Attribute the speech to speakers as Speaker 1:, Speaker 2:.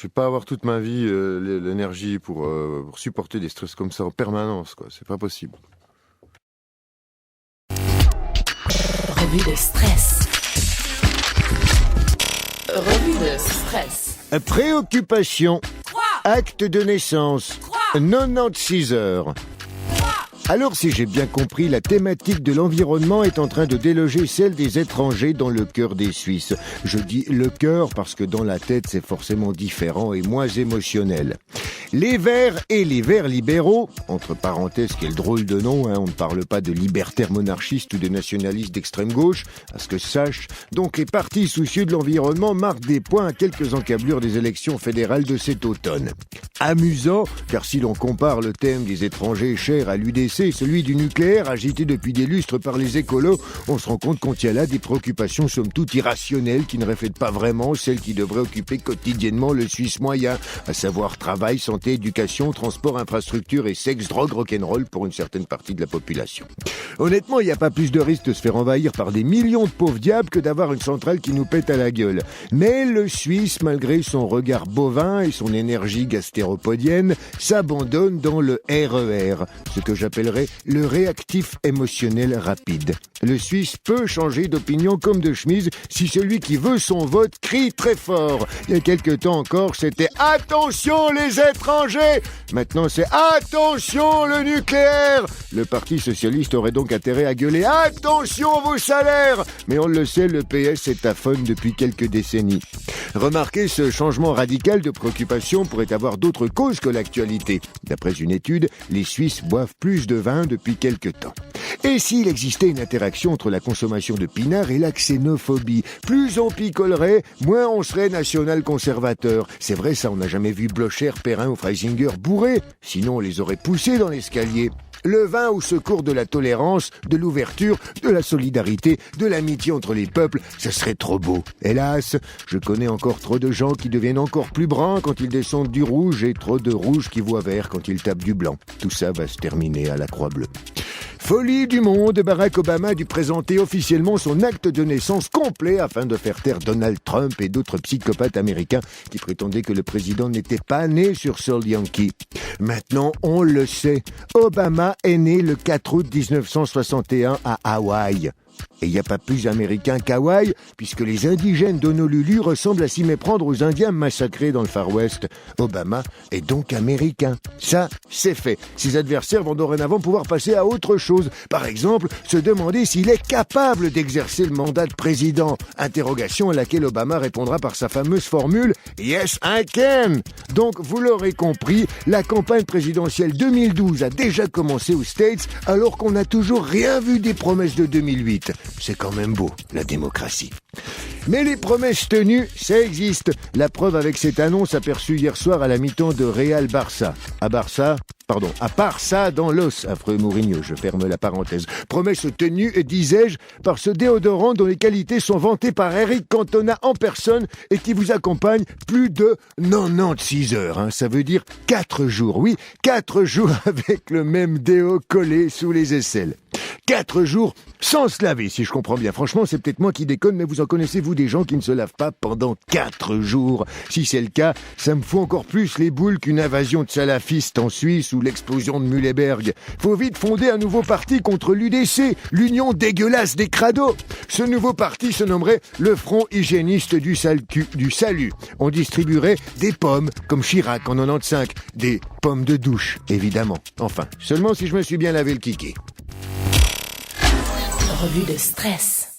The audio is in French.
Speaker 1: Je vais pas avoir toute ma vie l'énergie pour supporter des stress comme ça en permanence, quoi. C'est pas possible.
Speaker 2: Revue de stress. Revue de stress.
Speaker 3: Préoccupation.
Speaker 2: 3,
Speaker 3: Acte de naissance. 96 heures. Alors, si j'ai bien compris, la thématique de l'environnement est en train de déloger celle des étrangers dans le cœur des Suisses. Je dis le cœur parce que dans la tête, c'est forcément différent et moins émotionnel. Les Verts et les Verts libéraux, entre parenthèses, quel drôle de nom, on ne parle pas de libertaires monarchistes ou de nationalistes d'extrême gauche, à ce que je sache. Donc les partis soucieux de l'environnement marquent des points à quelques encablures des élections fédérales de cet automne. Amusant, car si l'on compare le thème des étrangers cher à l'UDC et celui du nucléaire agité depuis des lustres par les écolos, on se rend compte qu'on tient là des préoccupations somme toute irrationnelles qui ne reflètent pas vraiment celles qui devraient occuper quotidiennement le Suisse moyen, à savoir travail, santé, éducation, transport, infrastructure et sexe, drogue, rock'n'roll pour une certaine partie de la population. Honnêtement, il n'y a pas plus de risque de se faire envahir par des millions de pauvres diables que d'avoir une centrale qui nous pète à la gueule. Mais le Suisse, malgré son regard bovin et son énergie gastéropodienne, s'abandonne dans le RER, ce que j'appellerais le réactif émotionnel rapide. Le Suisse peut changer d'opinion comme de chemise si celui qui veut son vote crie très fort. Il y a quelque temps encore, c'était « Attention les étrangers !» Maintenant, c'est « Attention le nucléaire !» Le Parti socialiste aurait donc intérêt à gueuler « Attention vos salaires !» Mais on le sait, le PS est aphone depuis quelques décennies. Remarquez, ce changement radical de préoccupation pourrait avoir d'autres causes que l'actualité. D'après une étude, les Suisses boivent plus de vin depuis quelques temps. Et s'il existait une interaction entre la consommation de pinard et la xénophobie? Plus on picolerait, moins on serait national-conservateur. C'est vrai, ça, on n'a jamais vu Blocher, Perrin ou Freisinger bourrés. Sinon, on les aurait poussés dans l'escalier. Le vin au secours de la tolérance, de l'ouverture, de la solidarité, de l'amitié entre les peuples, ça serait trop beau. Hélas, je connais encore trop de gens qui deviennent encore plus bruns quand ils descendent du rouge et trop de rouges qui voient vert quand ils tapent du blanc. Tout ça va se terminer à la Croix-Bleue. Folie du monde, Barack Obama a dû présenter officiellement son acte de naissance complet afin de faire taire Donald Trump et d'autres psychopathes américains qui prétendaient que le président n'était pas né sur sol Yankee. Maintenant, on le sait, Obama est né le 4 août 1961 à Hawaï. Et il n'y a pas plus américain qu'Hawaï, puisque les indigènes d'Honolulu ressemblent à s'y méprendre aux Indiens massacrés dans le Far West. Obama est donc américain. Ça, c'est fait. Ses adversaires vont dorénavant pouvoir passer à autre chose. Par exemple, se demander s'il est capable d'exercer le mandat de président. Interrogation à laquelle Obama répondra par sa fameuse formule « Yes, I can ». Donc, vous l'aurez compris, la campagne présidentielle 2012 a déjà commencé aux States, alors qu'on n'a toujours rien vu des promesses de 2008. C'est quand même beau, la démocratie. Mais les promesses tenues, ça existe. La preuve avec cette annonce aperçue hier soir à la mi-temps de Real Barça. À part ça, dans l'os, affreux Mourinho, je ferme la parenthèse. Promesse tenue, disais-je, par ce déodorant dont les qualités sont vantées par Eric Cantona en personne et qui vous accompagne plus de 96 heures. Ça veut dire 4 jours. Oui, 4 jours avec le même déo collé sous les aisselles. 4 jours sans se laver, si je comprends bien. Franchement, c'est peut-être moi qui déconne, mais vous en connaissez-vous des gens qui ne se lavent pas pendant 4 jours? Si c'est le cas, ça me fout encore plus les boules qu'une invasion de salafistes en Suisse ou l'explosion de Mühleberg. Faut vite fonder un nouveau parti contre l'UDC, l'union dégueulasse des crados. Ce nouveau parti se nommerait le Front hygiéniste du salut. On distribuerait des pommes, comme Chirac en 95. Des pommes de douche, évidemment. Enfin, seulement si je me suis bien lavé le kiki.
Speaker 2: Revue de stress.